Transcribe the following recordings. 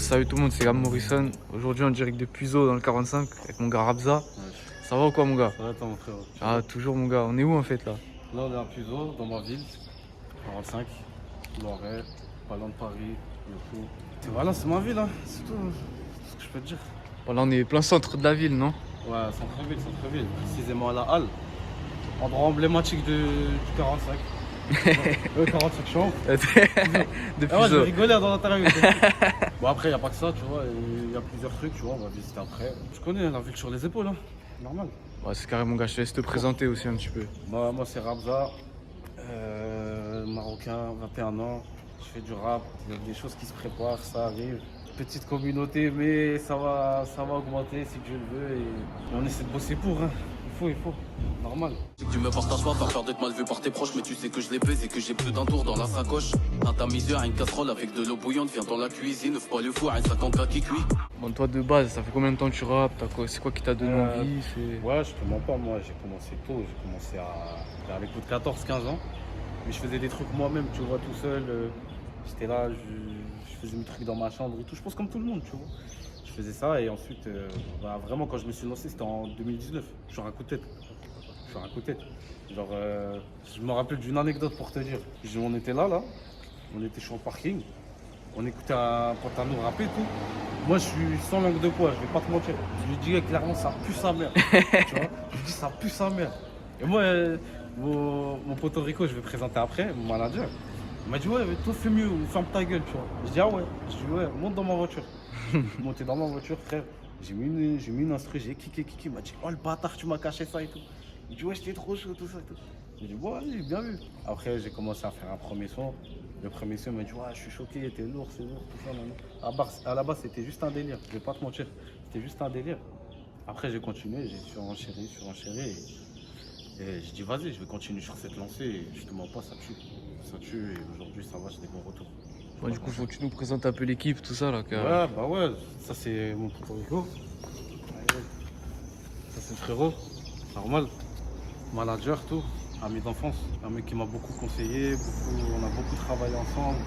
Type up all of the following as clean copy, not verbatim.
Salut tout le monde, c'est Gab Morrison. Aujourd'hui en direct de Puzo dans le 45 avec mon gars Rabza. Ouais, Ça va ou quoi mon gars? ça va attends mon frère. Ah toujours mon gars, on est où en fait là? Là on est à Puzo, dans ma ville, 45, Loiret, pas loin de Paris, le tout. Et voilà, c'est ma ville, hein. C'est tout ce que je peux te dire. Bon, là on est plein centre de la ville, non? Ouais, centre-ville, précisément à la Halle. Endroit emblématique du 45. 45 champs. De Ah ouais, je vais Puzo. rigoler dans l'interview. Bon après, il n'y a pas que ça, tu vois, il y a plusieurs trucs, tu vois, on va visiter après. Je connais la ville sur les épaules, hein. Normal. Ouais, c'est carré mon gars, je te laisse te présenter aussi un petit peu. Moi c'est Rabza, marocain, 21 ans, je fais du rap, il y a des choses qui se préparent, ça arrive. Petite communauté, mais ça va augmenter si Dieu le veut et on essaie de bosser pour, hein. Il faut, normal. C'est que tu me partages pas, faire peur d'être mal vu par tes proches, mais tu sais que je les baise et que j'ai plus d'un tour dans la sacoche. Un tamiseur, une casserole avec de l'eau bouillante, viens dans la cuisine, ouvre pas le four, un 50K qui cuit. Bon toi de base, ça fait combien de temps que tu rappes? C'est quoi qui t'a donné envie? Ouais, je te mens pas, moi j'ai commencé tôt, j'ai commencé à l'écoute de 14-15 ans. Mais je faisais des trucs moi-même, tu vois, tout seul. J'étais là, je faisais mes trucs dans ma chambre et tout. Je pense comme tout le monde, tu vois. Je faisais ça et ensuite, vraiment, quand je me suis lancé, c'était en 2019. Je suis un coup de tête. Genre, je me rappelle d'une anecdote pour te dire. On était là, on était sur le parking. On écoutait un pote à nous rapper et tout. Moi, je suis sans langue de poids, je vais pas te mentir. Je lui dis clairement, ça pue sa mère. Tu vois, je lui dis, ça pue sa mère. Et moi, mon pote Rico, je vais présenter après, mon manager. Il m'a dit, ouais, toi, fais mieux ou ferme ta gueule, tu vois. Je dis, ah ouais. Je dis, ouais, monte dans ma voiture. Je suis monté dans ma voiture, frère. J'ai mis une instru, j'ai kické. Il m'a dit, oh le bâtard, tu m'as caché ça et tout. Il dit, ouais, j'étais trop chaud, tout ça et tout. J'ai dit, bon, allez, bien vu. Après, j'ai commencé à faire un premier son. Le premier son, il m'a dit, ouais, je suis choqué, t'es lourd, c'est lourd, tout ça. Nan. À la base, c'était juste un délire. Je vais pas te mentir. C'était juste un délire. Après, j'ai continué, j'ai surenchéri. Et j'ai dit, vas-y, je vais continuer sur cette lancée. Et je te mens pas, ça tue. Ça tue. Et aujourd'hui, ça va, j'ai des bons retours. Bon, du coup faut que tu nous présentes un peu l'équipe, tout ça là. Ouais, bah ouais, ça c'est mon pote Rico. Ça c'est le frérot, normal. Manager, tout. Ami d'enfance. Un mec qui m'a beaucoup conseillé, on a beaucoup travaillé ensemble.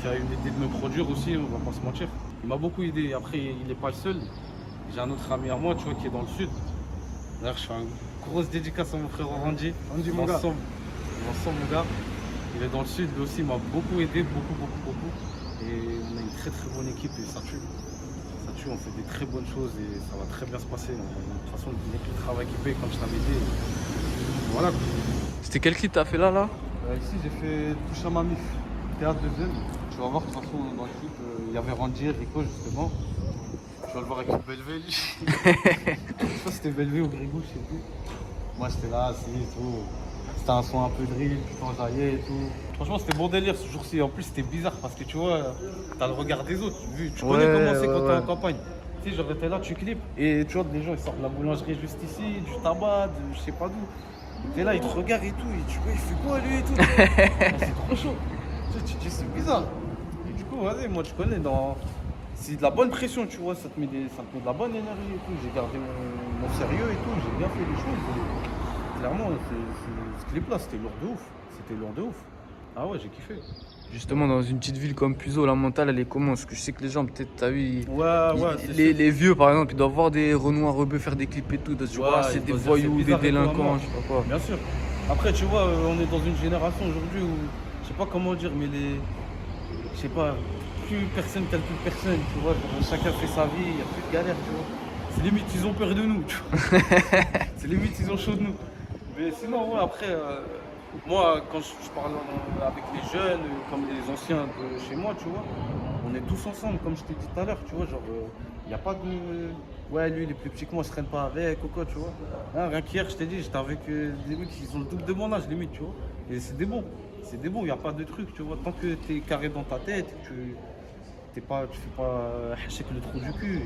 Qui a eu l'idée de me produire aussi, on va pas se mentir. Il m'a beaucoup aidé. Après, il n'est pas le seul. J'ai un autre ami à moi, tu vois, qui est dans le sud. D'ailleurs, je fais une grosse dédicace à mon frère Randy. Randy, mon gars. Ensemble, mon gars. Il est dans le sud, lui aussi, il m'a beaucoup aidé, beaucoup. Et on a une très bonne équipe et ça tue. Ça tue, on fait des très bonnes choses et ça va très bien se passer. De toute façon, le travail qui paye, comme je t'avais dit. Voilà. C'était quel clip t'as fait là? Ici, j'ai fait Touche à ma mif, théâtre deuxième. Tu vas voir, de toute façon, dans le clip, il y avait Randy, Rico, justement. Tu vas le voir avec le Belvé, lui. Je sais pas si c'était Belvé ou Grégou, je sais plus. Moi, j'étais là, assis et tout. C'était un son un peu drill, tu t'enjaillais et tout. Franchement, c'était bon délire ce jour-ci. En plus, c'était bizarre parce que tu vois, t'as le regard des autres. Tu Ouais, connais comment c'est ouais, quand t'es ouais. en campagne. Tu sais, genre, t'es là, tu clips. Et tu vois, les gens, ils sortent de la boulangerie juste ici, du tabac, je sais pas d'où. T'es là, ils te regardent et tout. Et tu vois, il fait quoi lui et tout. C'est trop chaud. Tu te dis, c'est bizarre. Et du coup, vas-y, moi, tu connais, c'est de la bonne pression, tu vois. Ça te met de la bonne énergie et tout. J'ai gardé mon sérieux et tout. J'ai bien fait les choses. Et clairement, ce clip-là, c'était lourd de ouf. Ah ouais, j'ai kiffé. Justement dans une petite ville comme Puzo, la mentale elle est comment? Parce que je sais que les gens peut-être t'as vu. Ouais, Les vieux par exemple, ils doivent voir des Renois rebeux faire des clips et tout, ils doivent se dire, Ouais, ah, c'est ils des doivent se dire, voyous, c'est des bizarre et tout, à délinquants, mort. je sais pas quoi. Bien sûr. Après, tu vois, on est dans une génération aujourd'hui où, je sais pas comment dire, mais je sais pas, plus personne calcule personne, tu vois. Genre, chacun fait sa vie, il n'y a plus de galère, tu vois. C'est limite, ils ont peur de nous, tu vois. C'est limite, ils ont chaud de nous. Mais sinon, ouais, après, moi, quand je parle avec les jeunes, comme les anciens de chez moi, tu vois, on est tous ensemble, comme je t'ai dit tout à l'heure, tu vois, genre, il n'y a pas de... Ouais, lui, il est plus petit que moi, je traîne pas avec ou quoi, tu vois. Hein, rien qu'hier, je t'ai dit, j'étais avec des mecs qui ont le double de mon âge, limite, tu vois. Et c'est des bons, il n'y a pas de truc, tu vois. Tant que tu es carré dans ta tête, tu fais pas hacher que le trou du cul,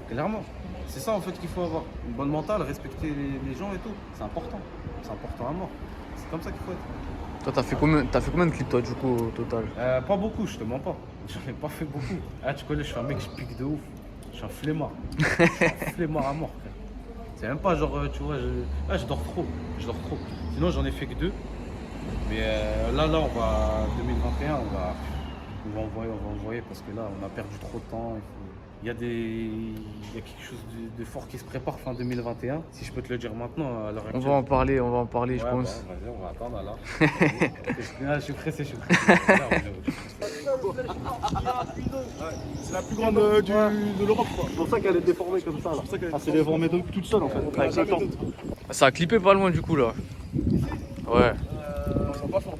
clairement. C'est ça, en fait, qu'il faut avoir. Une bonne mentale, respecter les gens et tout, c'est important à mort. C'est comme ça qu'il faut être. Toi t'as fait combien de clips toi du coup au total? Pas beaucoup, je te mens pas. J'en ai pas fait beaucoup. Ah, tu connais, je suis un mec, je pique de ouf. Je suis un flemmard. Je suis un flemmard à mort, frère. C'est même pas genre, tu vois, je dors trop. Sinon, j'en ai fait que 2. Mais là, on va 2021, on va envoyer parce que là, on a perdu trop de temps. Il y a quelque chose de fort qui se prépare fin 2021. Si je peux te le dire maintenant, à l'heure actuelle. On va en parler, je Ouais, pense. bah, vas-y, on va attendre là. Je suis pressé, je suis pressé. C'est la plus grande de l'Europe, quoi. C'est pour ça qu'elle est déformée comme ça, là. Ah, c'est déformé toute seule, en fait, avec le temps. Ça a clippé pas loin du coup là. Ouais.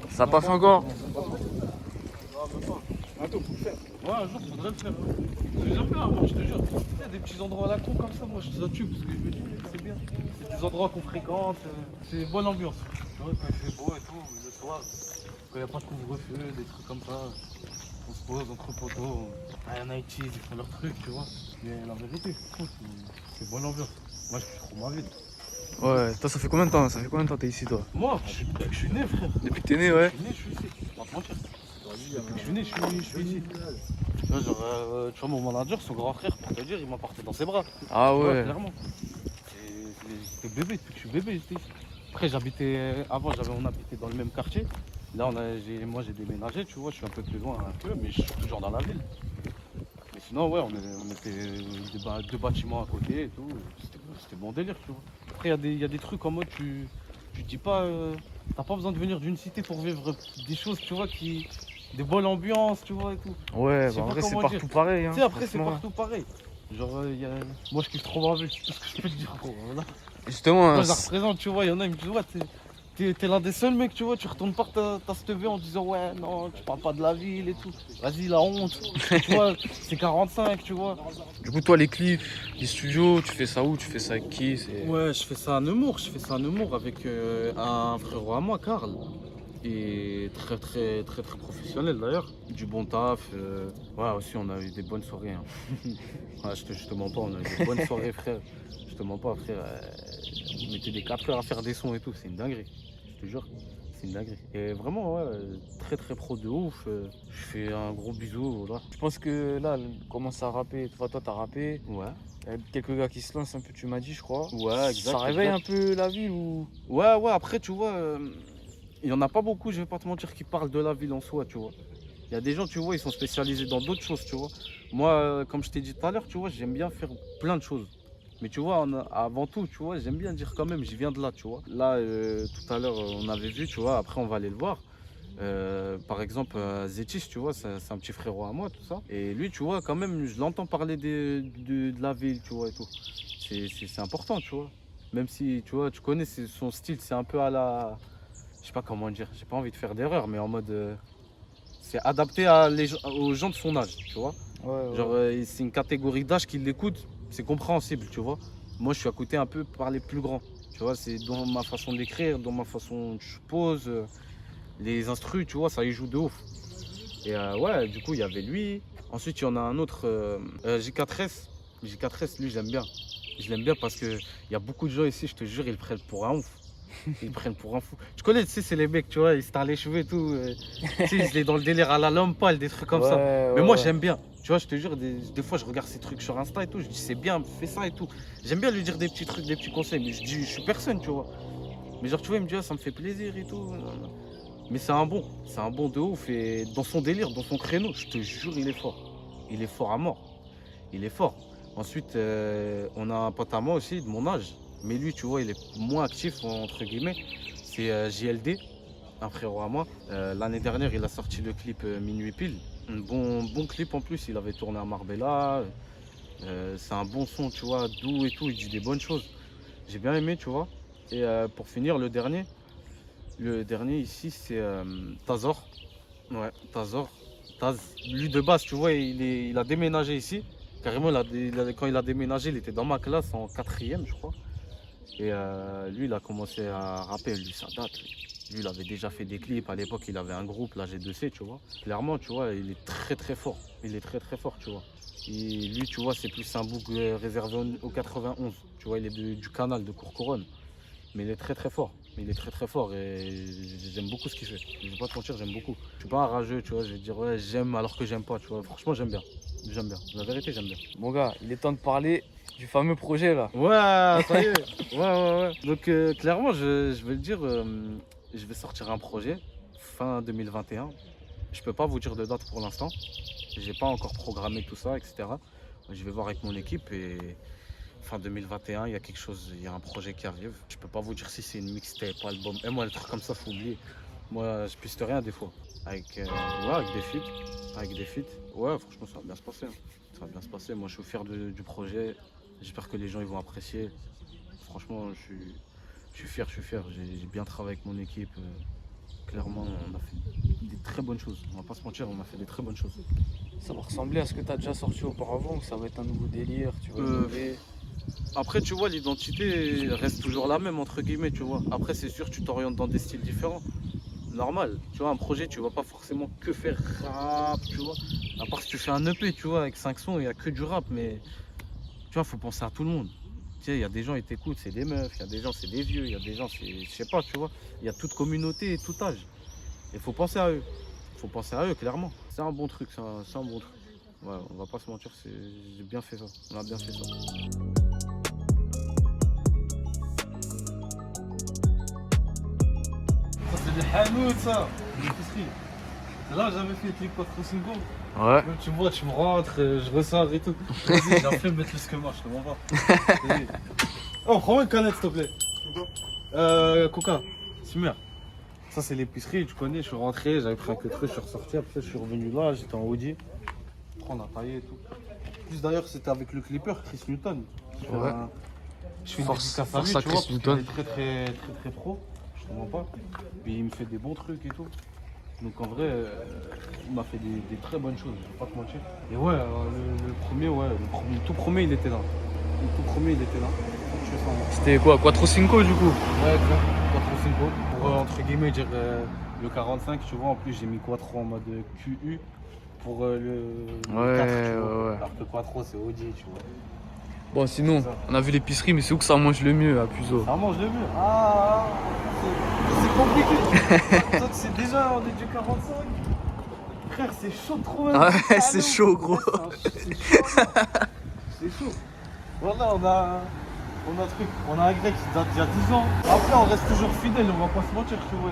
Ça a pas fait encore. Ouais, un jour, faudrait le faire. J'ai déjà fait avant, je te jure. Il y a des petits endroits à la con comme ça, moi je les tue parce que je me dis, c'est bien. Des endroits qu'on fréquente, c'est bonne ambiance. Tu vois, quand il fait beau et tout, le soir, quand il n'y a pas de couvre-feu, des trucs comme ça, on se pose entre poteaux, un IT, ils font leur truc, tu vois. Mais la vérité, c'est bonne ambiance. Moi, je suis trop ma vie. Ouais, toi ça fait combien de temps? Ça fait combien de temps t'es ici toi? Moi, je suis né, frère. Depuis que t'es né, ouais. Je suis né, je suis ici. On va te mentir. Depuis que je suis né, je suis ici. Tu vois, genre, tu vois, mon manager, son grand frère, pour te dire, il m'a porté dans ses bras. Ah Tu vois, ouais. clairement. J'étais bébé, depuis que je suis bébé, j'étais ici. Après, avant, on habitait dans le même quartier. Là, moi, j'ai déménagé, tu vois, je suis un peu plus loin, mais je suis toujours dans la ville. Mais sinon, ouais, on était deux bâtiments à côté et tout. C'était bon délire, tu vois. Après, il y a des trucs en mode, tu te dis pas, t'as pas besoin de venir d'une cité pour vivre des choses, tu vois, des bonnes ambiances, tu vois, et tout. Ouais, Je sais bah en pas vrai c'est comment partout dire. pareil. Hein, Tu sais, après, c'est franchement. partout pareil. Genre, moi, je kiffe trop ma ville, c'est tout ce que je peux te dire, gros. Voilà. Justement, Moi, hein, je la représente, tu vois, il y en a, ils me disent, ouais, t'es l'un des seuls mecs, tu vois, tu retournes pas ta STV en disant, ouais, non, tu parles pas de la ville et tout. Vas-y, la honte. Tu vois, c'est 45, tu vois. du coup toi les clips, les studios, tu fais ça où? Tu fais ça avec qui? Ouais, je fais ça à Nemours, avec un frérot à moi, Karl. Et très très très très professionnel d'ailleurs. Du bon taf. Ouais, aussi on a eu des bonnes soirées. Hein. Ouais, je te mens pas, on a eu des bonnes soirées, frère. Je te mens pas, frère. On mettait des 4 heures à faire des sons et tout, c'est une dinguerie. Je te jure, c'est une dinguerie. Et vraiment, ouais, très très pro de ouf. Je fais un gros bisou, voilà. Je pense que là, elle commence à rapper. Toi t'as rappé. Ouais. Il y a quelques gars qui se lancent un peu, tu m'as dit, je crois. Ouais, exact. Ça réveille exact. un peu la ville ou? Ouais, ouais, après, tu vois, il y en a pas beaucoup, je vais pas te mentir, qui parlent de la ville en soi, tu vois. Il y a des gens, tu vois, ils sont spécialisés dans d'autres choses, tu vois. Moi, comme je t'ai dit tout à l'heure, tu vois, j'aime bien faire plein de choses. Mais tu vois, avant tout, tu vois, j'aime bien dire quand même, je viens de là, tu vois. Là, tout à l'heure, on avait vu, tu vois, après, on va aller le voir. Par exemple, Zétis, tu vois, c'est un petit frérot à moi, tout ça. Et lui, tu vois, quand même, je l'entends parler de la ville, tu vois, et tout. C'est important, tu vois. Même si, tu vois, tu connais son style, c'est un peu à la... Je sais pas comment dire, j'ai pas envie de faire d'erreur, mais en mode... c'est adapté aux gens de son âge, tu vois. Ouais, Genre, c'est une catégorie d'âge qui l'écoute, c'est compréhensible, tu vois. Moi, je suis à côté un peu par les plus grands, tu vois. C'est dans ma façon d'écrire, dans ma façon je pose, les instrus, tu vois, ça y joue de ouf. Et ouais, du coup, il y avait lui. Ensuite, il y en a un autre, J4S. J4S, lui, j'aime bien. Je l'aime bien parce qu'il y a beaucoup de gens ici, je te jure, ils le prennent pour un ouf. Ils le prennent pour un fou. Tu connais, tu sais, c'est les mecs, tu vois, ils se tardent les cheveux et tout. Tu sais, il est dans le délire à la lampe pâle, des trucs comme ça. Mais moi, j'aime bien. Tu vois, je te jure, des fois, je regarde ces trucs sur Insta et tout. Je dis, c'est bien, fais ça et tout. J'aime bien lui dire des petits trucs, des petits conseils. Mais je dis, je suis personne, tu vois. Mais genre, tu vois, il me dit, ah, ça me fait plaisir et tout. Mais c'est un bon de ouf. Et dans son délire, dans son créneau, je te jure, il est fort. Il est fort à mort. Il est fort. Ensuite, on a un pote à moi aussi, de mon âge. Mais lui, tu vois, il est moins actif, entre guillemets. C'est JLD, un frérot à moi. L'année dernière, il a sorti le clip Minuit Pile. Un bon clip en plus, il avait tourné à Marbella. C'est un bon son, tu vois, doux et tout. Il dit des bonnes choses. J'ai bien aimé, tu vois. Et pour finir, le dernier ici, c'est Tazor. Ouais, Tazor. Lui, de base, tu vois, il a déménagé ici. Carrément, quand il a déménagé, il était dans ma classe en 4e, je crois. Et lui, il a commencé à rapper, lui, ça date. Lui, il avait déjà fait des clips. À l'époque, il avait un groupe, la G2C, tu vois. Clairement, tu vois, il est très très fort. Il est très très fort, tu vois. Et lui, tu vois, c'est plus un bouc réservé au 91. Tu vois, il est du canal de Courcouronnes. Mais il est très très fort. Il est très très fort et j'aime beaucoup ce qu'il fait. Je vais pas te mentir, j'aime beaucoup. Je suis pas un rageux, tu vois, je vais dire ouais, j'aime alors que j'aime pas, tu vois. Franchement, j'aime bien. J'aime bien. La vérité, j'aime bien. Mon gars, il est temps de parler du fameux projet là. Ouais, ça y est. Ouais. Donc clairement, je vais le dire, je vais sortir un projet fin 2021. Je peux pas vous dire de date pour l'instant. J'ai pas encore programmé tout ça, etc. Je vais voir avec mon équipe et fin 2021, il y a quelque chose, il y a un projet qui arrive. Je peux pas vous dire si c'est une mixtape, album. Et moi, les trucs comme ça, faut oublier. Moi, je piste rien des fois. Avec des feats. Avec des feats. Ouais, franchement, ça va bien se passer. Ça va bien se passer. Moi, je suis fier du projet. J'espère que les gens ils vont apprécier. Franchement, je suis fier. J'ai bien travaillé avec mon équipe. Clairement, on a fait des très bonnes choses. On va pas se mentir, on a fait des très bonnes choses. Ça va ressembler à ce que tu as déjà sorti auparavant ou ça va être un nouveau délire, tu vas innover? Après, tu vois, l'identité reste toujours la même, entre guillemets, tu vois. Après, c'est sûr, tu t'orientes dans des styles différents. Normal. Tu vois, un projet, tu vas pas forcément que faire rap, tu vois. À part si tu fais un EP, tu vois, avec 5 sons, il y a que du rap, mais tu vois, faut penser à tout le monde. Tu sais, il y a des gens, ils t'écoutent, c'est des meufs, il y a des gens, c'est des vieux, il y a des gens, c'est, je sais pas, tu vois. Il y a toute communauté et tout âge. Il faut penser à eux. Faut penser à eux, clairement. C'est un bon truc, c'est un bon truc. Ouais, on va pas se mentir, j'ai bien fait ça. On a bien fait ça. Ça, c'est des hanout, ça. L'épicerie. Là, j'avais fait le clip 4-5 secondes. Ouais. Même tu me vois, tu me rentres, je ressors et tout. Vas-y, j'ai envie de mettre plus que moi, je te mens pas. Vas-y. Oh, prends-moi une canette, s'il te plaît. Coca, Sumer. Ça, c'est l'épicerie, tu connais, je suis rentré, j'avais pris un que truc, je suis ressorti, après je suis revenu là, j'étais en Audi. Après, on a taillé et tout. Plus d'ailleurs, c'était avec le clipper Chris Newton. Ouais. Je fais une Force- dédicace à force lui, à tu vois, Chris parce qu'il Newton. est très pro, je te mens pas. Puis il me fait des bons trucs et tout. Donc en vrai, il m'a fait des très bonnes choses, je vais pas te mentir. Et ouais, le tout premier, il était là. Le tout premier, il était là. Je fais ça, moi. C'était quoi, 4-5 du coup? Ouais, exact. 4-5. Pour entre guillemets dire le 45, tu vois, en plus j'ai mis Quattro en mode QU pour le 4, tu vois. Ouais. Alors que Quattro c'est Audi, tu vois. Bon, sinon, on a vu l'épicerie, mais c'est où que ça mange le mieux à Puzo? Ça mange le mieux. Ah, c'est compliqué. Toi, c'est déjà, on est du 45. Frère, c'est chaud trop. Ah ouais, c'est chaud, gros. C'est chaud. C'est chaud. Voilà, on a un grec qui date d'il y a 10 ans. Après, on reste toujours fidèle, on va pas se mentir, tu vois.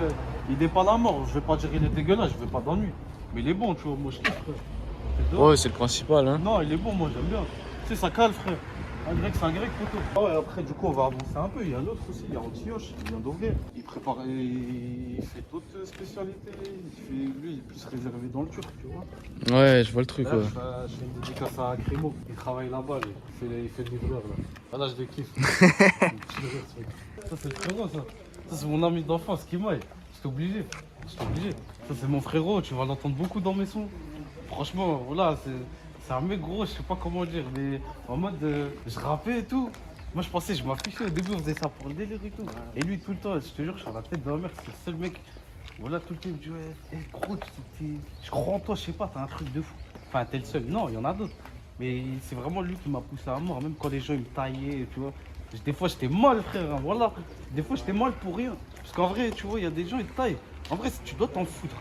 Il n'est pas la mort, je vais pas dire il est dégueulasse, je veux pas d'ennui. Mais il est bon, tu vois, moi je kiffe, frère. Ouais, c'est le principal, hein. Non, il est bon, moi j'aime bien. Tu sais, ça cale, frère. Un grec, c'est un grec, poteau. Ah ouais, après, du coup, on va avancer un peu. Il y a l'autre aussi, il y a Antioche, il vient d'ouvrir. Il prépare, il fait d'autres spécialités. Lui, il est plus réservé dans le turc, tu vois. Ouais, je vois le truc, Là, ouais. je fais une dédicace à Crémo. Il travaille là-bas, lui. Il fait le livreur, là. Ah là, je le kiffe. Ça, c'est le frérot, ça. Ça, c'est mon ami d'enfance, Kimaï. J'étais obligé. Ça, c'est mon frérot, tu vas l'entendre beaucoup dans mes sons. Franchement, voilà, c'est un mec gros, je sais pas comment dire, mais en mode, je rappais et tout. Moi, je pensais, je m'affichais au début, on faisait ça pour le délire et tout. Et lui, tout le temps, je te jure, je suis à la tête de ma mère, c'est le seul mec. Voilà, tout le temps, il me dit, ouais, gros, je crois en toi, je sais pas, t'as un truc de fou. Enfin, t'es le seul. Non, il y en a d'autres. Mais c'est vraiment lui qui m'a poussé à mort, même quand les gens ils me taillaient, tu vois. Des fois, j'étais mal, frère, hein, voilà. Des fois, j'étais mal pour rien. Parce qu'en vrai, tu vois, il y a des gens, ils te taillent. En vrai, tu dois t'en foutre.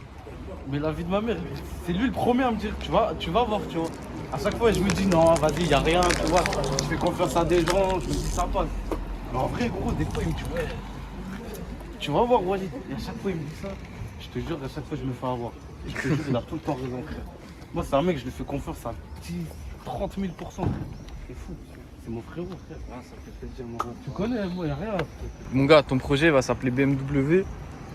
Mais la vie de ma mère, c'est lui le premier à me dire, tu vas voir, tu vois. À chaque fois, je me dis, non, vas-y, y a rien, tu vois. Je fais confiance à des gens, je me dis, ça passe. Mais en vrai, gros, des fois, il me dit, ouais, tu vas voir, Walid. Et à chaque fois, il me dit ça. Je te jure, à chaque fois, je me fais avoir. Je te jure, il a tout le temps raison, frère. Moi, c'est un mec, je lui fais confiance à 30 000 %. C'est fou. C'est mon frérot, frère. Ah, ça fait plaisir, mon gars. Tu connais, moi, y a rien. Mon gars, ton projet va s'appeler BMW,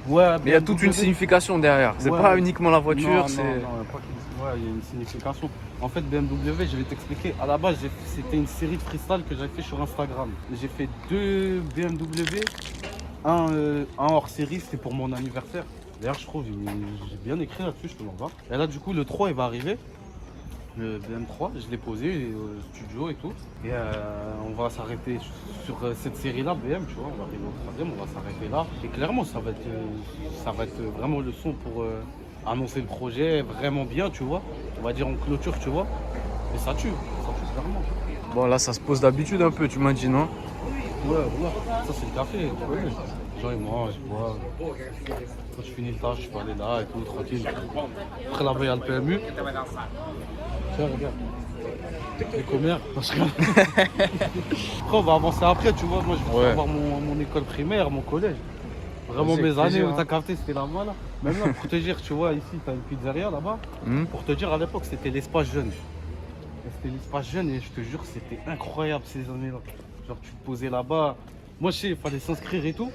Ouais, mais il y a toute une signification derrière. C'est Ouais. pas uniquement la voiture, Non, c'est. non, pas qu'il- ouais, il y a une signification. En fait, BMW, je vais t'expliquer. À la base, c'était une série de freestyle que j'avais fait sur Instagram. J'ai fait 2 BMW. Un hors série, c'était pour mon anniversaire. D'ailleurs, je trouve, j'ai bien écrit là-dessus, je te l'envoie. Et là, du coup, le 3, il va arriver. Le BM3, je l'ai posé au studio et tout. Et on va s'arrêter sur cette série-là, BM, tu vois. On va arriver au 3e, on va s'arrêter là. Et clairement, ça va être vraiment le son pour annoncer le projet vraiment bien, tu vois. On va dire en clôture, tu vois. Et ça tue clairement. Bon, là, ça se pose d'habitude un peu, tu m'as dit, non? Ouais, voilà. Ça, c'est le café, tu connais. Les gens, ils mangent, ils boivent. Quand je finis le tâche, je peux aller là et tout, tranquille. Après, là-bas, il y a le PMU. Tiens, regarde. Les commères. Après, on va avancer après, tu vois. Moi, je vais Ouais. avoir mon école primaire, mon collège. Vraiment, Vas-y, mes avec années plaisir, où hein. t'as capté, c'était là-bas, là. Même là, pour te dire, tu vois, ici, t'as une pizzeria là-bas. Pour te dire, à l'époque, c'était l'espace jeune. C'était l'espace jeune et je te jure, c'était incroyable ces années-là. Genre, tu te posais là-bas. Moi, je sais, il fallait s'inscrire et tout.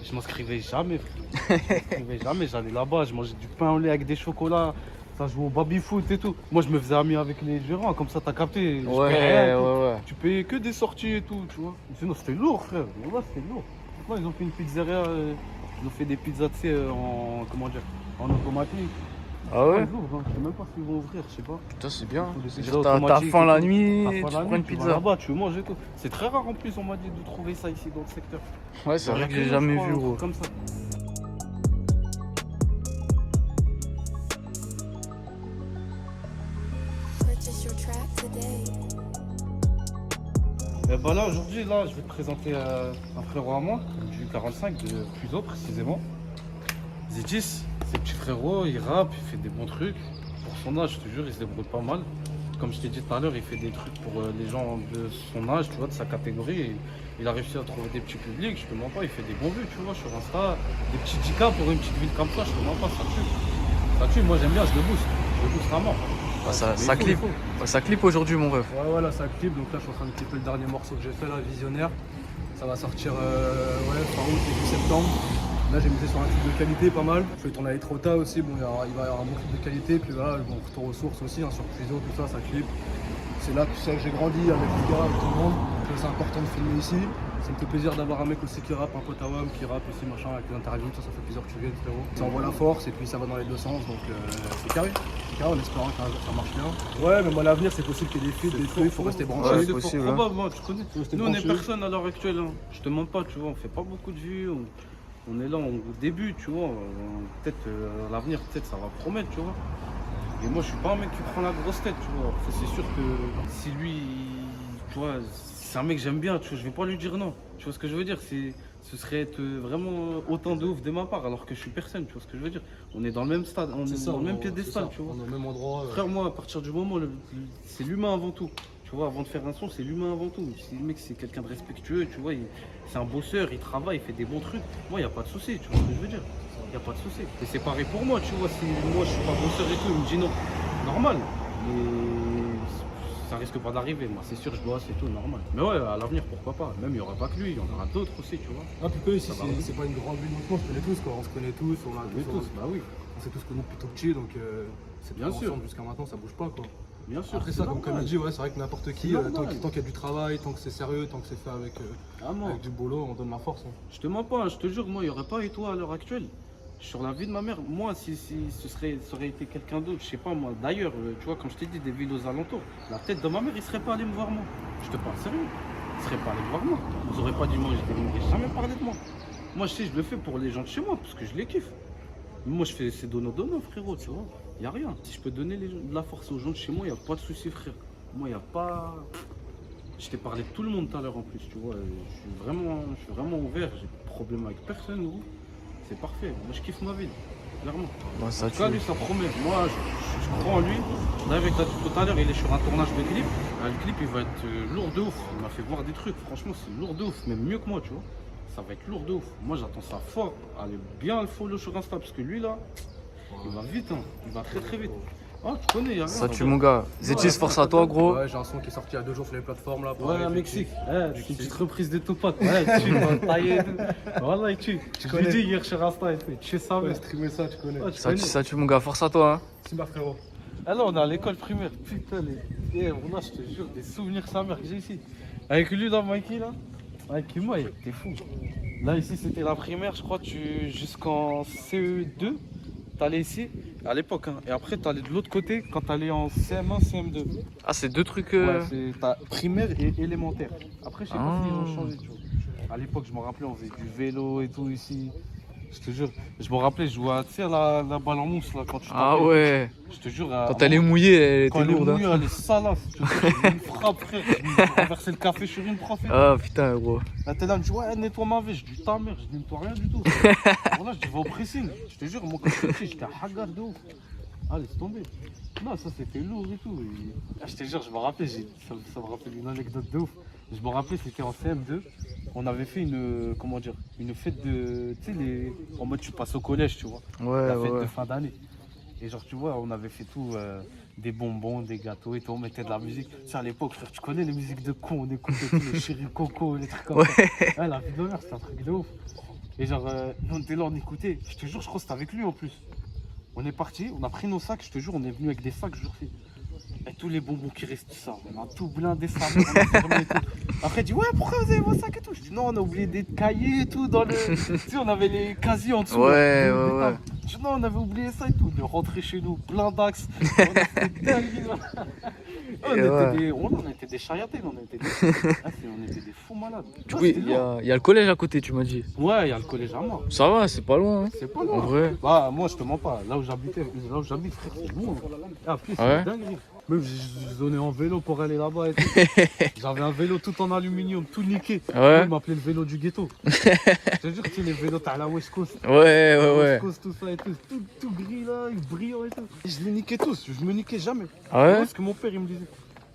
Je m'inscrivais jamais, frère. Je m'inscrivais jamais. J'allais là-bas, je mangeais du pain au lait avec des chocolats. Ça jouait au baby-foot et tout. Moi, je me faisais ami avec les gérants, comme ça, t'as capté. Je payais rien et tout. ouais. Tu payais que des sorties et tout, tu vois. Sinon, c'était lourd, frère. Voilà, c'était lourd. Moi, ils ont fait une pizzeria. Ils ont fait des pizzas, tu sais, en. Comment dire, en automatique. Ah ouais? Lourd, hein. Je sais même pas s'ils vont ouvrir, je sais pas. Putain, c'est bien. Des pizzas C'est-à-dire, t'as automatiques faim et la tout. nuit, T'as tu faim la prends nuit, une tu vas pizza. là-bas, tu manges et tout. C'est très rare en plus, on m'a dit, de trouver ça ici dans le secteur. Ouais, c'est vrai que j'ai Je jamais crois, vu, un gros. truc comme ça. Purchase your track today. Et bah là, aujourd'hui, là, je vais te présenter un frérot à moi, du 45 de Puzo précisément. Zidis, c'est petit frérot, il rappe, il fait des bons trucs. Pour son âge, je te jure, il se débrouille pas mal. Comme je t'ai dit tout à l'heure, il fait des trucs pour les gens de son âge, tu vois, de sa catégorie. Et il a réussi à trouver des petits publics, je te mens pas, il fait des bons vues, tu vois, sur Insta. Des petits 10K pour une petite ville comme ça, je te mens pas, ça tue. Ça tue, moi j'aime bien, je le booste à mort. Ah, ça Mais il clip. faut. Ouais, ça clip aujourd'hui, mon ref. Ouais, voilà, ça clip. Donc là, je suis en train de clipper le dernier morceau que j'ai fait, là, Visionnaire. Ça va sortir fin août, début septembre. Là, j'ai misé sur un clip de qualité pas mal. Je vais tourner à Etrota aussi. Bon, il va y avoir un bon clip de qualité. Puis voilà, bon, retour aux sources aussi, hein, sur Puzo, tout ça, ça clip. C'est là que j'ai grandi avec les gars, avec tout le monde. Donc c'est important de filmer ici. Ça me fait plaisir d'avoir un mec aussi qui rappe, un pote à WAM qui rappe aussi, machin, avec les interviews, ça fait plaisir que tu viennes, frérot. Ça envoie la force et puis ça va dans les deux sens, donc c'est carré. C'est carré en espérant qu'un jour ça marche bien. Ouais, mais moi, à l'avenir, c'est possible qu'il y ait des feats, des trucs, il faut rester branché. Ouais, c'est possible, fort hein. probable, moi, tu connais. rester Nous, on est branché. personne à l'heure actuelle. Hein. Je te mens pas, tu vois, on fait pas beaucoup de vues. On est là au début, tu vois. Peut-être à l'avenir, peut-être ça va promettre, tu vois. Et moi, je suis pas un mec qui prend la grosse tête, tu vois. Enfin, c'est sûr que si lui, tu vois, c'est un mec que j'aime bien, tu vois, je vais pas lui dire non. Tu vois ce que je veux dire? Ce serait être vraiment autant de ouf de ma part, alors que je suis personne, tu vois ce que je veux dire? On est dans le même stade, on est dans le même piédestal, tu vois. On est au même endroit. Frère, moi, à partir du moment, c'est l'humain avant tout. Tu vois, avant de faire un son, c'est l'humain avant tout. Si le mec, c'est quelqu'un de respectueux, tu vois, c'est un bosseur, il travaille, il fait des bons trucs. Moi, il n'y a pas de souci, tu vois ce que je veux dire? Il n'y a pas de souci. Et c'est pareil pour moi, tu vois, si moi, je suis pas bosseur et tout, il me dit non. Normal. Mais ça risque pas d'arriver, moi, c'est sûr, je bosse et tout, normal. Mais ouais, à l'avenir, pourquoi pas? Même, il n'y aura pas que lui, il y en aura d'autres aussi, tu vois. Ah, puis que ici, Ça va, c'est pas une grande ville non plus, on se connaît tous, quoi. On se connaît tous, on a Mais tous, bah oui, on s'est tous connus depuis tout petit, donc c'est Bien sûr. ensemble jusqu'à maintenant, ça bouge pas, quoi. bien sûr. Après c'est ça, comme normal. il dit, ouais, c'est vrai que n'importe qui, C'est normal. tant qu'il y a du travail, tant que c'est sérieux, tant que c'est fait avec Vraiment. du boulot, on donne la force. Hein. Je te mens pas, hein, je te jure, moi, il n'y aurait pas et toi à l'heure actuelle. Sur la vie de ma mère, moi, si ça aurait été quelqu'un d'autre, je sais pas moi, d'ailleurs, tu vois, quand je t'ai dit des villes aux alentours, la tête de ma mère, il serait pas allé me voir moi. Je te parle sérieux. Il serait pas allé me voir moi. Vous aurez pas dit moi, je n'ai jamais parlé de moi. Moi, je sais, je le fais pour les gens de chez moi, parce que je les kiffe. Moi, je fais, c'est donnant, frérot, tu vois. Il n'y a rien. Si je peux donner de la force aux gens de chez moi, il n'y a pas de souci, frère. Moi, il n'y a pas. Je t'ai parlé de tout le monde tout à l'heure en plus, tu vois. Je suis vraiment ouvert, j'ai pas de problème avec personne, gros. C'est parfait. Moi, je kiffe ma vie, clairement. Ouais, ça En tout cas, tue. lui, ça promet. Moi, je crois en lui. D'ailleurs, t'as dit tout à l'heure, il est sur un tournage de clip. Le clip, il va être lourd de ouf. Il m'a fait voir des trucs. Franchement, c'est lourd de ouf. Même mieux que moi, tu vois. Ça va être lourd de ouf. Moi, j'attends ça fort. Allez bien le follow sur Insta. Parce que lui, là, il va vite. Hein. Il va très, très vite. Ah, tu connais, y'a rien. Ça tue, mon gars. Zedis, force à toi, gros. Ouais, j'ai un son qui est sorti il y a 2 jours sur les plateformes là. Ouais, pareil, à fait Mexique. kiff. Ouais, c'est une petite reprise de Tupac. Ouais, tu vas tailler et tout. Voilà, tu. Je lui ai dit hier sur Insta et tout. Tu sais Ouais, ça, streamer ça, tu connais. Ça tue, mon gars. Force à toi, hein. Simba frérot. Ah là, on est à l'école primaire. Putain, on a, je te jure, des souvenirs sa mère que j'ai ici. Avec lui, là, Mikey, là. Mikey, moi, t'es fou. Là, ici, c'était la primaire, je crois, jusqu'en CE2, t'allais ici, à l'époque. Hein. Et après, t'allais de l'autre côté quand t'allais en CM1, CM2. Ah, c'est deux trucs. Ouais, t'as primaire et élémentaire. Après, je sais pas s'ils ont Ah. changé, tu vois. À l'époque, je me rappelais, on faisait du vélo et tout ici. Je te jure, je me rappelais, je jouais à, tu sais, la balle en mousse, là, quand tu Ah tapais. ouais. Je te jure, Quand elle est mouillée, elle quand était elle est lourde. mouillée, Hein. elle est salace. Je te jure, j'ai une frappe, frère. J'ai renversé le café sur une prof. et tout. Ah putain, gros. Là, t'es là, elle me dit, ouais, nettoie ma vie. Je dis, ta mère, je nettoie rien du tout. Voilà, je dis, va au pressing. Je te jure, moi, quand j'étais petit, j'étais hagar de ouf. Ah, laisse tomber. Non, ça, c'était lourd et tout. Et... Ah, je te jure, je me rappelle, ça me rappelle une anecdote de ouf. Je me rappelais, c'était en CM2. On avait fait une, comment dire, une fête de, tu sais, en mode tu passes au collège, tu vois. Ouais, La fête ouais. de fin d'année. Et genre, tu vois, on avait fait tout, des bonbons, des gâteaux et tout, on mettait de la musique. Tu sais, à l'époque, frère, tu connais les musiques de cons, on écoutait tout, les Chéri Coco, les trucs comme ça. Ouais, la vie de l'honneur, c'était un truc de ouf. Et genre, nous, on était là, on écoutait. Je te jure, je crois que c'était avec lui en plus. On est parti, on a pris nos sacs, je te jure, on est venu avec des sacs, je jure. Et tous les bonbons qui restent, ça, on a tout blindé ça, on a fermé et tout. Après, il dit, ouais, pourquoi vous avez vos sacs et tout? Je dis, non, on a oublié des cahiers et tout dans le. Tu sais, on avait les casiers en dessous. Ouais, là, ouais, ouais. Je dis, non, on avait oublié ça et tout. On est rentré chez nous, plein d'axes. On a fait dingue, là. On était des chariatels, on était des fous malades. Du coup, il y a le collège à côté, tu m'as dit. Ouais, il y a le collège à moi. Ça va, c'est pas loin. Hein. C'est pas En loin. vrai. Bah, moi, je te mens pas. Là où j'habite, frère, c'est loin. Et après, c'est Ouais. dingue. Même, je donnais en vélo pour aller là-bas et tout. J'avais un vélo tout en aluminium, tout niqué. Ouais. Il m'appelait le vélo du ghetto. Je te jure que les vélos, t'as la West Coast. Ouais, ouais, ouais. West Coast, tout ça et tout. Tout gris là, brillant et tout. Et je les niquais tous, je me niquais jamais. Ah ouais? C'est ce que mon père il me disait.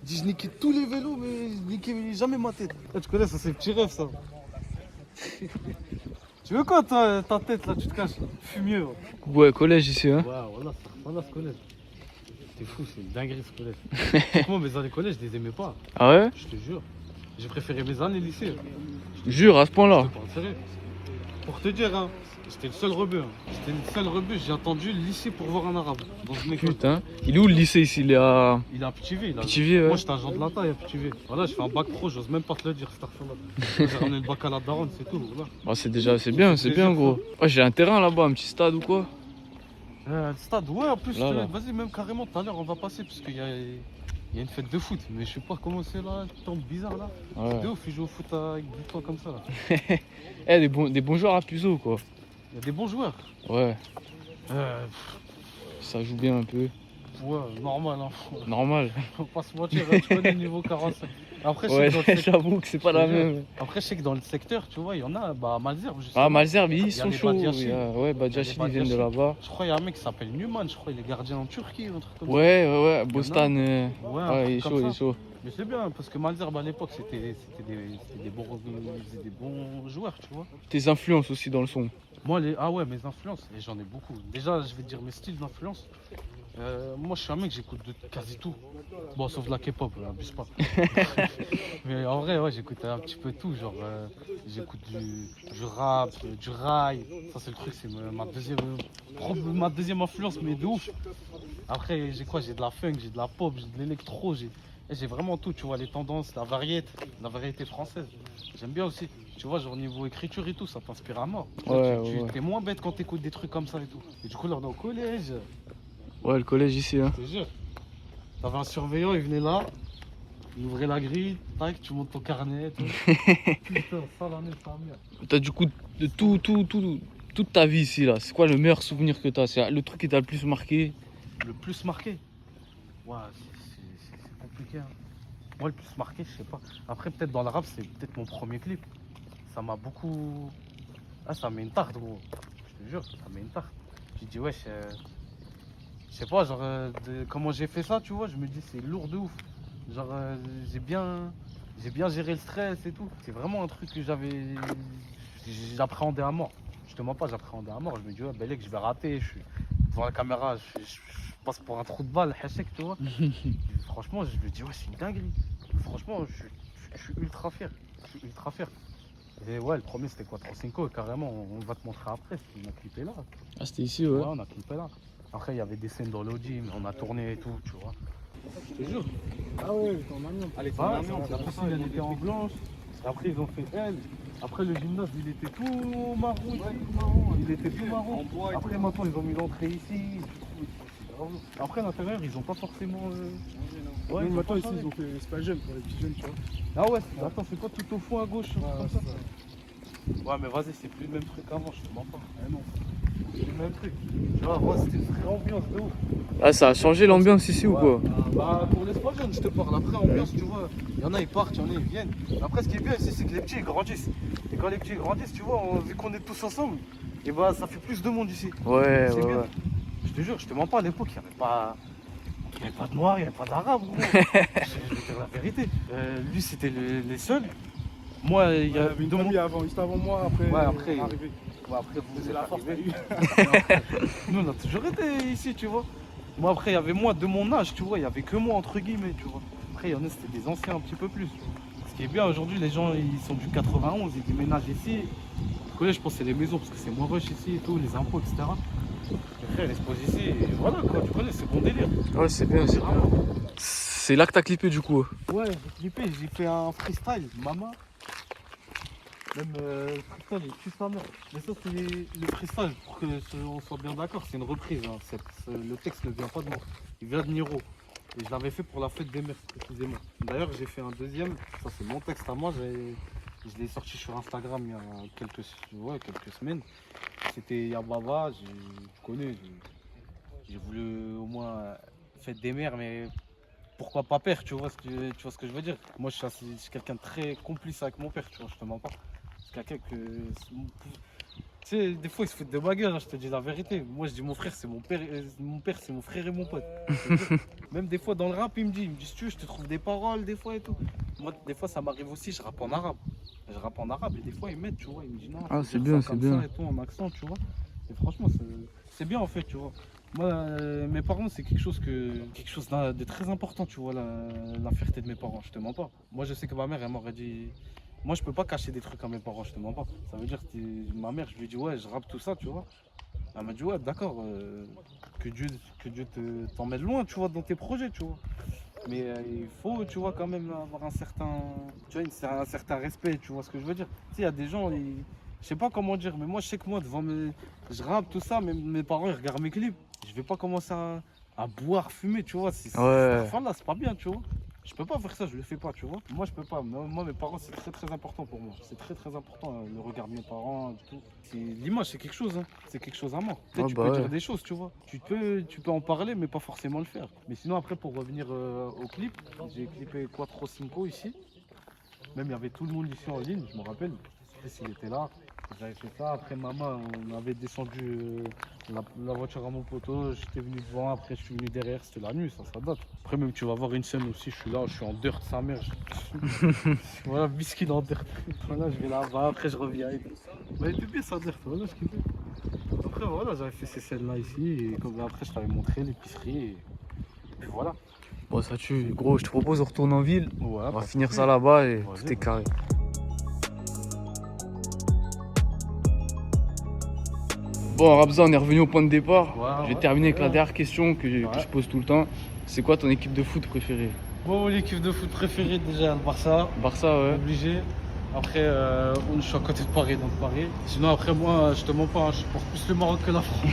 Il dit, je niquais tous les vélos, mais je niquais jamais ma tête. Là, tu connais ça, c'est le petit rêve ça. Tu veux quoi, toi, ta tête là, tu te caches? Fumier. Ouais, collège ici, hein. Ouais, voilà ce collège. C'est fou, c'est une dinguerie ce collège. Moi, mes années collège, je les aimais pas. Ah ouais? Je te jure. J'ai préféré mes années lycée. Jure, à ce point-là. Je te parle sérieux. Pour te dire, hein, j'étais le seul rebeu. J'ai attendu le lycée pour voir un arabe. Dans une école. Putain. Il est où le lycée ici? Il est à Il est à Pithiviers. Pithiviers, ouais. Moi, j'étais agent de la taille à Pithiviers. Voilà, je fais un bac pro, j'ose même pas te le dire, cette affaire-là. J'ai ramené le bac à la daronne, c'est tout. Voilà. Ah, c'est bien, gros. Ouais, j'ai un terrain là-bas, un petit stade ou quoi? Le stade, ouais, en plus, Là, là. vas-y, même carrément, tout à l'heure, on va passer parce qu'il y a une fête de foot. Mais je sais pas comment c'est là, il tombe bizarre là. Ouais. De ouf, il joue au foot avec du temps comme ça là. Eh, des bons joueurs à Puzo, quoi. Il y a des bons joueurs. Ouais, Euh, ça joue bien un peu. ouais, normal, hein. Normal. Faut pas se mentir, tu connais le niveau 45. Après, je sais Ouais, que dans le secteur- j'avoue que c'est pas la même. Après, je sais que dans le secteur, tu vois, il y en a, bah, Malzerbe, Ah, Malzerbe, Il y ils a sont les chauds. Badiachil. Ouais, Badiachil, ils viennent de là-bas. Je crois qu'il y a un mec qui s'appelle Newman, je crois qu'il est gardien en Turquie ou un truc comme ça. Ouais, Bostan. Ouais, un il est truc chaud, comme il est ça. chaud. Mais c'est bien, parce que Malzerbe à l'époque, c'était des bons joueurs, tu vois. Tes influences aussi dans le son. Moi, ah ouais, mes influences, et j'en ai beaucoup. Déjà, je vais te dire mes styles d'influence. Moi, je suis un mec, j'écoute de quasi tout. Bon, sauf de la K-pop, abuse pas. Mais en vrai, ouais, j'écoute un petit peu tout. Genre, j'écoute du rap, du rail. Ça, c'est le truc, c'est ma deuxième influence, mais de ouf. Après, j'ai quoi? J'ai de la funk, j'ai de la pop, j'ai de l'électro, j'ai vraiment tout, tu vois, les tendances, la variété française. J'aime bien aussi. Tu vois, genre niveau écriture et tout, ça t'inspire à mort. Ouais, Tu ouais. t'es moins bête quand t'écoutes des trucs comme ça et tout. Et du coup, là, on est au collège. Ouais, le collège ici, hein. Je te jure. T'avais un surveillant, il venait là, il ouvrait la grille, tac, tu montes ton carnet et tout. Putain, ça l'année, ça merde. T'as du coup de toute ta vie ici, là. C'est quoi le meilleur souvenir que t'as? C'est le truc qui t'a le plus marqué? Le plus marqué? Ouais, c'est compliqué. Hein. Moi, le plus marqué, je sais pas. Après, peut-être dans le rap, c'est peut-être mon premier clip. Ça m'a beaucoup. Ah, ça met une tarte, gros. Je te jure, ça met une tarte. J'ai dit, wesh, je sais pas, genre, comment j'ai fait ça, tu vois, je me dis, c'est lourd de ouf. Genre, j'ai bien géré le stress et tout. C'est vraiment un truc que j'appréhendais à mort. Je te mens pas, j'appréhendais à mort. Je me dis, ouais, Belek, je vais rater. Je suis devant la caméra, je passe pour un trou de balle, hachek, tu vois. Franchement, je me dis, ouais, c'est une dinguerie. Franchement, je suis ultra fier. Je suis ultra fier. Et ouais, le premier c'était Quattro-Cinco, et carrément, on va te montrer après, on a clippé là. Ah, c'était ici, ouais. Ouais, on a clippé là. Après, il y avait des scènes dans l'Audi, mais on a tourné et tout, tu vois. Je te jure. Ah ouais, j'étais en amiante. Allez, la piscine, elle était en blanche. Après, ils ont fait elle. Après, le gymnase, il était tout marron. Il était tout marron. Après, maintenant, ils ont mis l'entrée ici. Après, à l'intérieur, ils ont pas forcément. Ouais, ils ont maintenant pas ici, changé. ils ont fait espace jeune pour les petits jeunes, tu vois. Ah ouais, attends, c'est pas tout au fond à gauche, comme ça. c'est ça. Ouais, mais vas-y, c'est plus le même truc qu'avant, je te mens pas. Non. C'est le même truc. Tu vois, moi, c'était une vraie ambiance de ouf. Ah, ça a changé l'ambiance ici ou quoi? Bah, pour l'espace jeune, je te parle. Après, ambiance, tu vois, il y en a, ils partent, il y en a, ils viennent. Après, ce qui est bien ici, c'est que les petits, ils grandissent. Et quand les petits, ils grandissent, tu vois, vu qu'on est tous ensemble, et bah, ça fait plus de monde ici. Ouais, C'est ouais, bien. ouais. Je te jure, je te mens pas, à l'époque, il n'y avait pas. Il n'y avait pas de noir, il n'y avait pas d'arabe, gros. Je vais dire la vérité. Lui, c'était les seuls. Moi, il y a une demi avant, juste avant moi, après. Ouais, après. Arrivé. Ouais, après, vous C'est êtes la force, arrivés. Après, nous, on a toujours été ici, tu vois. Moi, après, il y avait moi de mon âge, tu vois. Il n'y avait que moi, entre guillemets, tu vois. Après, il y en a, c'était des anciens un petit peu plus. Ce qui est bien, aujourd'hui, les gens, ils sont du 91, ils déménagent ici. Le collège, je pense que c'est les maisons, parce que c'est moins rush ici et tout, les impôts, etc. Après, ils se posent ici, et voilà, quoi. Tu connais, c'est bon délire. Ouais, c'est bien, c'est bien. C'est là que t'as clippé du coup. Ouais, j'ai clippé, j'ai fait un freestyle, maman. Même le freestyle, il tue sa mère. Mais ça, c'est le freestyle, pour qu'on soit bien d'accord, c'est une reprise. Hein. Le texte ne vient pas de moi, il vient de Niro. Et je l'avais fait pour la fête des mères, précisément. D'ailleurs, j'ai fait un deuxième, ça c'est mon texte à moi, je l'ai sorti sur Instagram il y a quelques semaines. C'était Yababa, tu connais, j'ai voulu au moins fête des mères, mais pourquoi pas père, tu vois ce que je veux dire. Moi, je suis quelqu'un de très complice avec mon père, tu vois, je te mens pas. C'est quelqu'un que... Tu sais, des fois, il se fout de ma gueule, hein, je te dis la vérité. Moi, je dis mon frère, c'est mon père, c'est mon frère et mon pote. Même des fois, dans le rap, il me dit, si tu veux, je te trouve des paroles, des fois et tout. Moi, des fois, ça m'arrive aussi, je rappe en arabe. Je rappe en arabe et des fois, ils m'aident, tu vois. Ils me disent, non, Ah, faut c'est dire bien, ça c'est comme bien. ça et tout, en accent, tu vois. Et franchement, c'est bien, en fait, tu vois. Moi, mes parents, c'est quelque chose de très important, tu vois, la fierté de mes parents, je te mens pas. Moi, je sais que ma mère, elle m'aurait dit... Moi, je peux pas cacher des trucs à mes parents, je te mens pas. Ça veut dire que ma mère, je lui ai dit, ouais, je rappe tout ça, tu vois. Elle m'a dit, ouais, d'accord, que Dieu t'emmène loin, tu vois, dans tes projets, tu vois. Mais il faut, tu vois, quand même avoir un certain respect, tu vois ce que je veux dire. Tu sais, il y a des gens, je sais pas comment dire, mais moi, je sais que moi, je rappe tout ça, mais mes parents, ils regardent mes clips. Je vais pas commencer à boire, fumer, tu vois. Ouais. Enfin, là, c'est pas bien, tu vois. Je peux pas faire ça, je le fais pas, tu vois. Moi, je peux pas. Moi, mes parents, c'est très très important pour moi. C'est très très important, le regard de mes parents et tout. L'image, c'est quelque chose, hein. C'est quelque chose à moi. Peut-être tu peux dire des choses, tu vois. Tu peux en parler, mais pas forcément le faire. Mais sinon, après, pour revenir au clip, j'ai clippé Quattro Cinco ici. Même, il y avait tout le monde ici en ligne, je me rappelle. Il était là. J'avais fait ça. Après, maman, on avait descendu la voiture à mon poteau. J'étais venu devant, après, je suis venu derrière. C'était la nuit, ça date. Après, même, tu vas voir une scène aussi. Je suis là, je suis en dirt, sa mère. Voilà, biscuit en dirt. Voilà, je vais là-bas, après, je reviens. Mais elle était bien, sa dirt. Voilà, je kiffais. Après, voilà, j'avais fait ces scènes-là ici. Et comme après, je t'avais montré l'épicerie. Et puis voilà. Bon, ça tue. Gros, je te propose de retourner en ville. Ouais, On va finir ça là-bas et Vas-y, tout est carré. Bon, Rabza, on est revenu au point de départ. Ouais, Je vais ouais. terminer avec la Ouais. dernière question que je pose tout le temps. C'est quoi ton équipe de foot préférée? Bon, l'équipe de foot préférée, déjà, le Barça. Barça, ouais. Obligé. Après, je suis à côté de Paris, donc Paris. Sinon, après, moi, je te mens pas, hein, je supporte plus le Maroc que la France.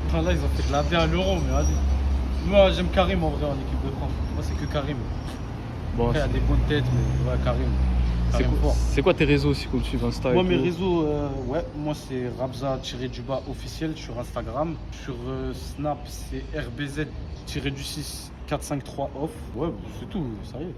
Enfin, là, ils ont fait de la bien à l'euro, mais allez. Moi, j'aime Karim en vrai en équipe de France. Moi, c'est que Karim. Bon, Après, il y a des bonnes têtes, mais ouais, Karim. Karim fort. c'est quoi tes réseaux si qu'on te suit Insta et Moi, mes tout réseaux, moi, c'est Rabza-du-bas officiel sur Instagram. Sur Snap, c'est RBZ-6 453 off. Ouais, c'est tout, ça y est.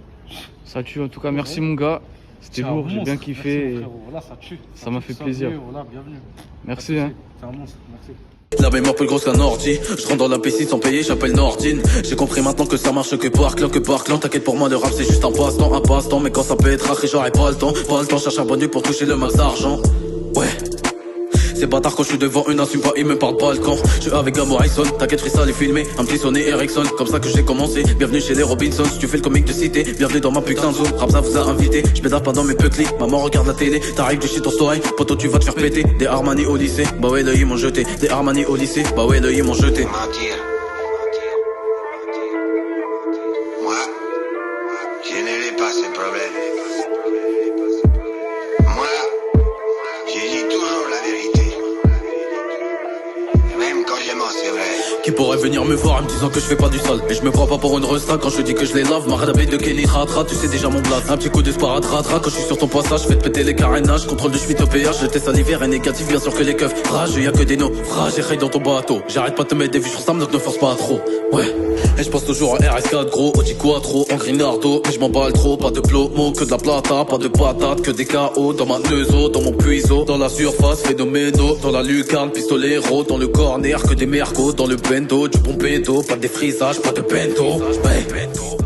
Ça tue en tout cas, merci mon gars. C'était C'est un lourd, j'ai monstre. bien kiffé. Merci, mon et frérot. Voilà, ça tue. ça m'a fait plaisir. Voilà, bienvenue. Merci. Hein. C'est un monstre, merci. La mémoire plus grosse qu'un ordi. Je rentre dans la piscine sans payer, j'appelle Nordine. J'ai compris maintenant que ça marche que par clan, T'inquiète pour moi, le rap c'est juste un passe-temps, Mais quand ça peut être après, j'aurai pas le temps. Cherche un bon Dieu pour toucher le max d'argent. Ouais. C'est bâtard quand je suis devant une assume pas, il me parle pas le camp. Je suis avec Gamo Morrison, t'inquiète freestyle est filmé. Un petit sonné Ericsson, comme ça que j'ai commencé. Bienvenue chez les Robinson, si tu fais le comique de cité. Bienvenue dans ma putain de zone, Rabza vous a invité. Je pédale pas dans mes pucklis, maman regarde la télé. T'arrives du shit en story, poto tu vas te faire péter. Des Armani au lycée, bah ouais ils m'ont jeté. Des Armani au lycée, bah ouais ils m'ont jeté. Mentir. Moi, je n'ai pas ces problèmes. Moi, je dis toujours la vérité. Même quand je mens, c'est vrai. Qui pourrait venir me voir en me disant que je fais pas du sale. Et je me prends pas pour une resta quand je dis que je les lave. Ma radabé de Kenny Ratra, tu sais déjà mon blast. Un petit coup de sparadratra quand je suis sur ton passage. Fais te péter les carénages, contrôle de Schmitt au péage. Je teste à l'hiver et négatif, bien sûr que les keufs. Rage, y'a que des naufrages, j'ai dans ton bateau. J'arrête pas de te mettre des vues sur Sam, donc ne force pas trop. Ouais. Et je pense toujours en RS4 gros, Audi Quattro, en Grinardo. Mais je m'emballe trop, pas de plomo, que de la plata, pas de patate, que des KO. Dans ma neuzo, dans mon puiseau, dans la surface, phénoméno. Dans la lucarne, pistolero, dans le corner, que des mercos, dans le bend. bendo, du bon pédo, pas de défrisage, pas de bento. Ouais.